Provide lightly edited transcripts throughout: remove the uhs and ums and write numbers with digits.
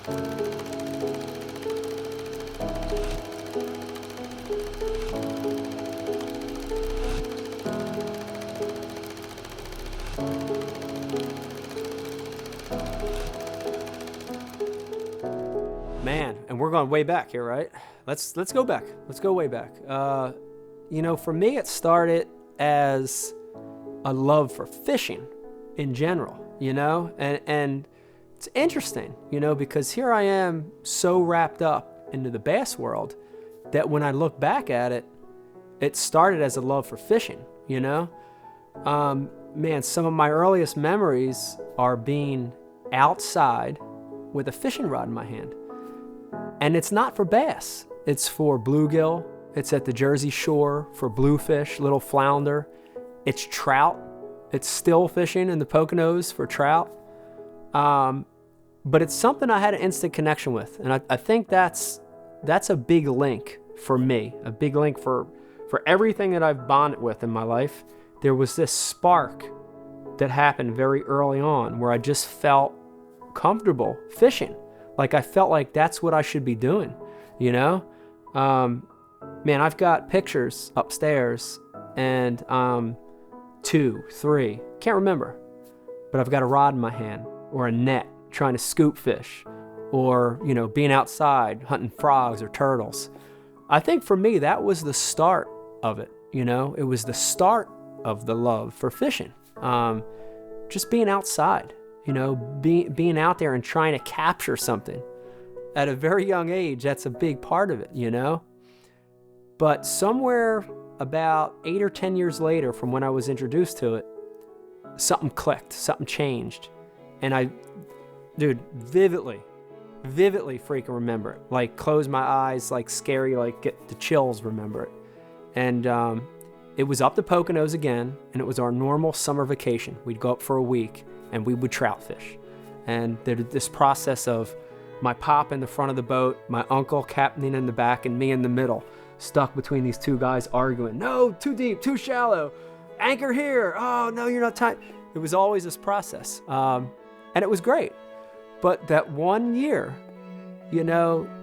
Man, and we're going way back here, right? Let's go back. Let's go way back. For me, it started as a love for fishing in general, and it's interesting, because here I am so wrapped up into the bass world that when I look back at it, it started as a love for fishing, Man, some of my earliest memories are being outside with a fishing rod in my hand. And it's not for bass. It's for bluegill. It's at the Jersey Shore for bluefish, little flounder. It's trout. It's still fishing in the Poconos for trout. But it's something I had an instant connection with. And I think that's a big link for me, a big link for everything that I've bonded with in my life. There was this spark that happened very early on where I just felt comfortable fishing. Like I felt like that's what I should be doing, Man, I've got pictures upstairs and 2, 3, can't remember, but I've got a rod in my hand or a net trying to scoop fish or, being outside hunting frogs or turtles. I think for me, that was the start of it, It was the start of the love for fishing. Just being outside. Being out there and trying to capture something. At a very young age, that's a big part of it, But somewhere about 8 or 10 years later from when I was introduced to it, something clicked, something changed. And I, vividly freaking remember it. Like close my eyes, like scary, like get the chills, remember it. And it was up the Poconos again, and it was our normal summer vacation. We'd go up for a week. And we would trout fish. And there's this process of my pop in the front of the boat, my uncle captaining in the back, and me in the middle, stuck between these two guys arguing. No, too deep, too shallow. Anchor here. Oh, no, you're not tight. It was always this process. And it was great. But that one year,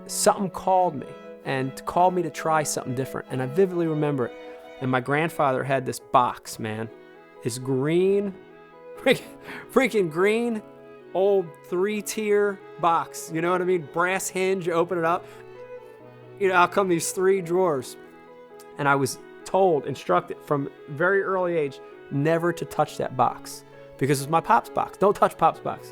something called me and called me to try something different. And I vividly remember it. And my grandfather had this box, man. This green... freaking green old 3-tier box, you know what I mean? Brass hinge, you open it up, out come these 3 drawers. And I was instructed from very early age never to touch that box because it's my pop's box. Don't touch pop's box.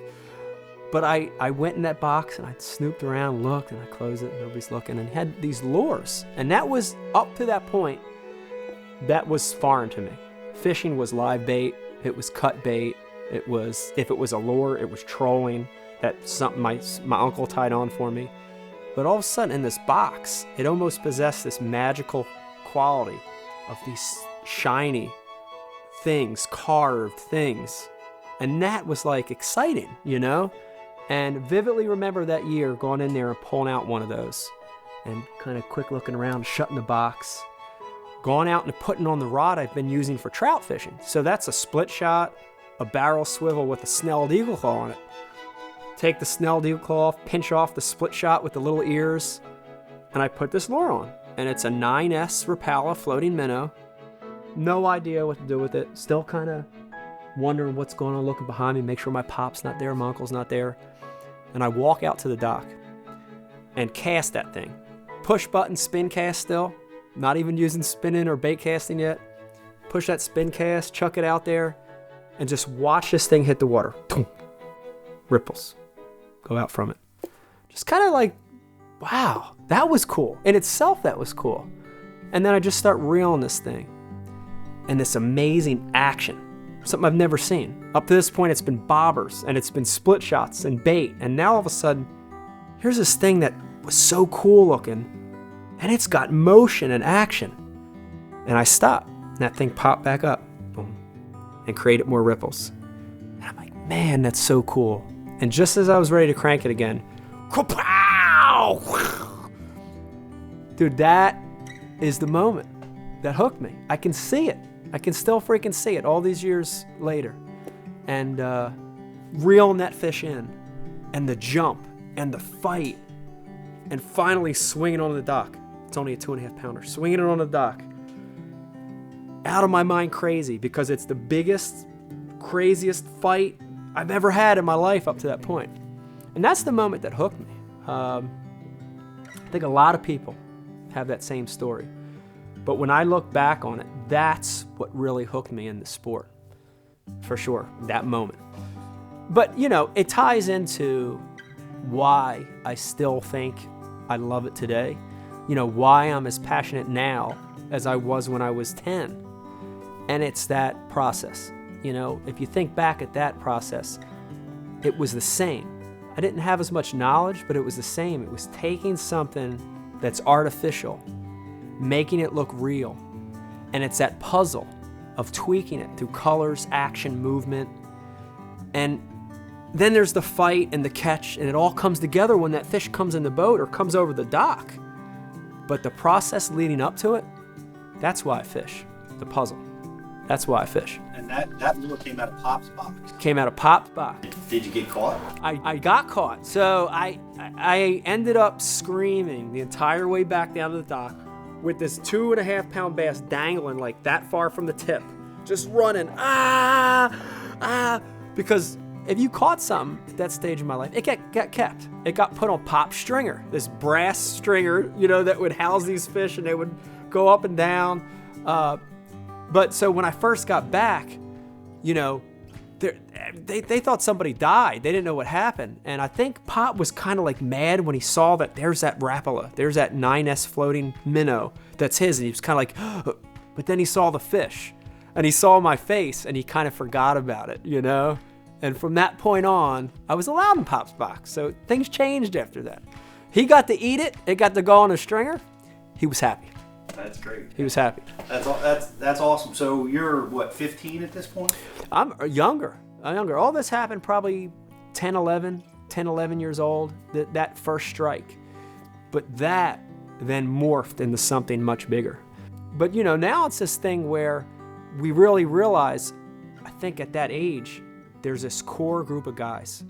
But I went in that box and I snooped around, looked, and I closed it, nobody's looking, and had these lures. And that was, up to that point, that was foreign to me. Fishing was live bait. It was cut bait. It was, if it was a lure, it was trolling. That's something my uncle tied on for me. But all of a sudden in this box, it almost possessed this magical quality of these shiny things, carved things. And that was like exciting, And vividly remember that year going in there and pulling out one of those and kind of quick looking around, shutting the box, going out and putting on the rod I've been using for trout fishing. So that's a split shot, a barrel swivel with a snelled eagle claw on it. Take the snelled eagle claw off, pinch off the split shot with the little ears, and I put this lure on. And it's a 9S Rapala floating minnow. No idea what to do with it. Still kind of wondering what's going on, looking behind me, make sure my pop's not there, my uncle's not there. And I walk out to the dock and cast that thing. Push button, spin cast still. Not even using spinning or bait casting yet. Push that spin cast, chuck it out there, and just watch this thing hit the water. Ripples go out from it. Just kind of like, wow, that was cool. In itself, that was cool. And then I just start reeling this thing. And this amazing action. Something I've never seen. Up to this point, it's been bobbers, and it's been split shots and bait. And now all of a sudden, here's this thing that was so cool looking. And it's got motion and action. And I stop. And that thing popped back up. Boom. And created more ripples. And I'm like, man, that's so cool. And just as I was ready to crank it again, dude, that is the moment that hooked me. I can see it. I can still freaking see it all these years later. And reeling that fish in. And the jump and the fight, and finally swinging on the dock. It's only a 2.5 pounder. Swinging it on the dock. Out of my mind crazy, because it's the biggest, craziest fight I've ever had in my life up to that point. And that's the moment that hooked me. I think a lot of people have that same story. But when I look back on it, that's what really hooked me in the sport. For sure, that moment. But, you know, it ties into why I still think I love it today. You know, why I'm as passionate now as I was when I was 10. And it's that process. You know, if you think back at that process, it was the same. I didn't have as much knowledge, but it was the same. It was taking something that's artificial, making it look real. And it's that puzzle of tweaking it through colors, action, movement. And then there's the fight and the catch, and it all comes together when that fish comes in the boat or comes over the dock. But the process leading up to it, that's why I fish. The puzzle. That's why I fish. And that lure came out of Pop's box. Came out of Pop's box. Did you get caught? I got caught. So I ended up screaming the entire way back down to the dock with this 2.5 pound bass dangling like that far from the tip. Just running, because if you caught something at that stage of my life, it got kept. It got put on Pop's stringer, this brass stringer, you know, that would house these fish, and they would go up and down. But so when I first got back, you know, they thought somebody died. They didn't know what happened. And I think Pop was kind of like mad when he saw that there's that Rapala, there's that 9S floating minnow that's his. And he was kind of like, but then he saw the fish and he saw my face and he kind of forgot about it, you know? And from that point on, I was allowed in Pop's box. So things changed after that. He got to eat it. It got to go on a stringer. He was happy. That's great. He was happy. That's awesome. So you're, what, 15 at this point? I'm younger. All this happened probably 10, 11 years old, that first strike. But that then morphed into something much bigger. But, you know, now it's this thing where we really realize, I think at that age, there's this core group of guys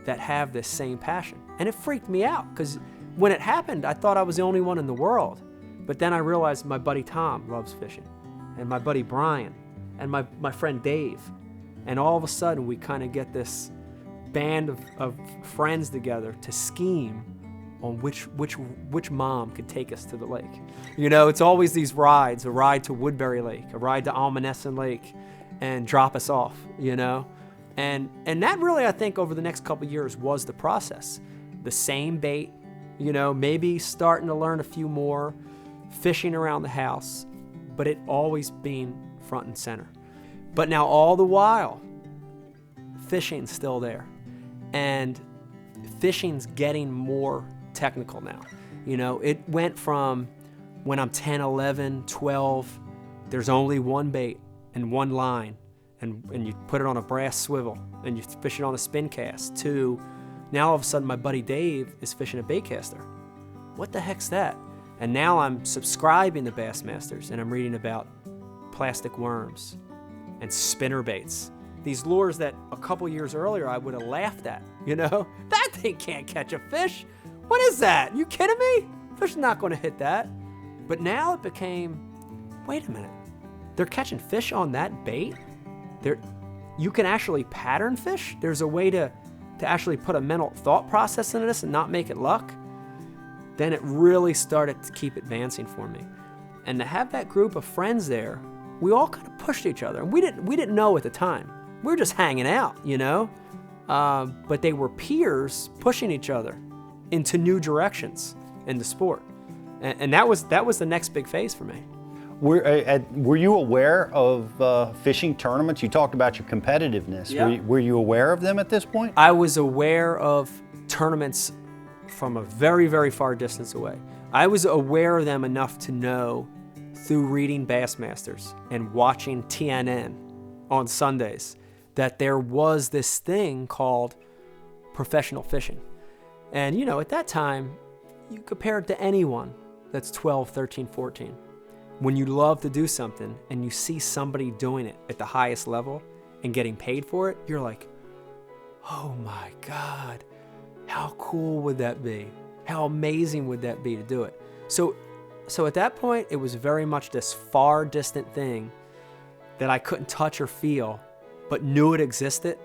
that have this same passion. And it freaked me out because when it happened, I thought I was the only one in the world. But then I realized my buddy Tom loves fishing, and my buddy Brian, and my friend Dave. And all of a sudden, we kind of get this band of friends together to scheme on which mom could take us to the lake. You know, it's always these rides, a ride to Woodbury Lake, a ride to Almanesson Lake, and drop us off, you know? And that really, I think, over the next couple of years was the process. The same bait, you know, maybe starting to learn a few more, fishing around the house, but it always being front and center. But now all the while, fishing's still there. And fishing's getting more technical now. You know, it went from when I'm 10, 11, 12, there's only one bait and one line, and you put it on a brass swivel and you fish it on a spin cast, to now all of a sudden my buddy Dave is fishing a baitcaster. What the heck's that? And now I'm subscribing to Bassmasters and I'm reading about plastic worms and spinner baits. These lures that a couple years earlier I would have laughed at, you know? That thing can't catch a fish. What is that? You kidding me? Fish is not going to hit that. But now it became, wait a minute. They're catching fish on that bait? You can actually pattern fish? There's a way to actually put a mental thought process into this and not make it luck? Then it really started to keep advancing for me. And to have that group of friends there, we all kind of pushed each other. And we didn't know at the time. We were just hanging out, you know? But they were peers pushing each other into new directions in the sport. And that was the next big phase for me. Were you aware of fishing tournaments? You talked about your competitiveness. Yeah. Were you aware of them at this point? I was aware of tournaments from a very, very far distance away. I was aware of them enough to know through reading Bassmasters and watching TNN on Sundays that there was this thing called professional fishing. And, you know, at that time, you compare it to anyone that's 12, 13, 14. When you love to do something and you see somebody doing it at the highest level and getting paid for it, you're like, oh my God, How cool would that be? How amazing would that be to do it? So at that point, it was very much this far distant thing that I couldn't touch or feel, but knew it existed,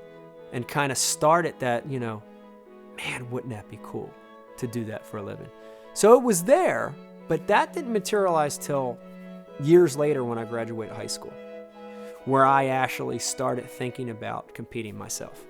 and kind of started that, man, wouldn't that be cool to do that for a living? So it was there, but that didn't materialize till years later when I graduated high school, where I actually started thinking about competing myself.